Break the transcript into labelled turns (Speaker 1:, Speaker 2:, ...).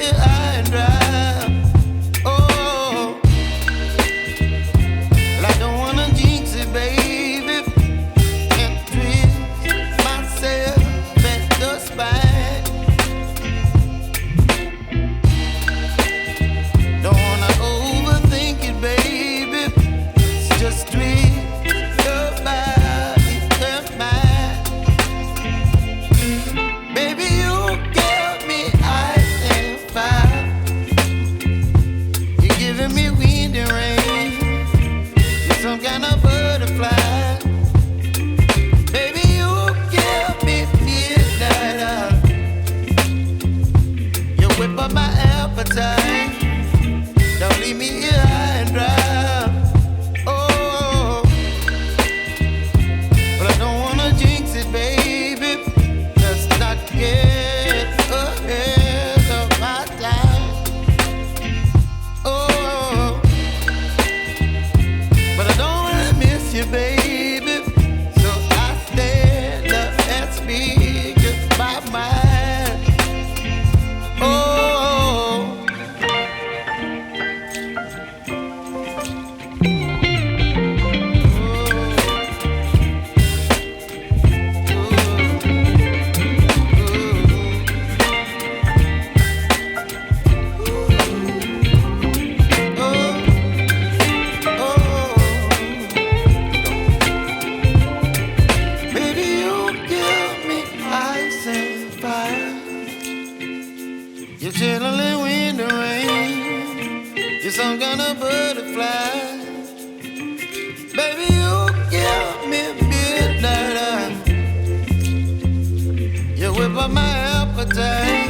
Speaker 1: here high and dry. Oh, well, I don't wanna jinx it, baby, and twist myself at the spine. Don't wanna overthink it, baby. It's just twist your body and mine. Baby, you give me ice and fire. You're giving me wind and rain. You're some kind of butterfly. Baby, you give me midnight. You whip up my appetite. Don't leave me here high and dry. Oh, but I don't wanna jinx it, baby. Let's not get ahead of my time. Oh, but I don't wanna miss you, baby. So I stand up and speak my mind. Oh. Baby, you give me ice and fire. You're chilling wind and rain. You're some kind of butterfly. Baby, you give me midnight. You whip up my appetite.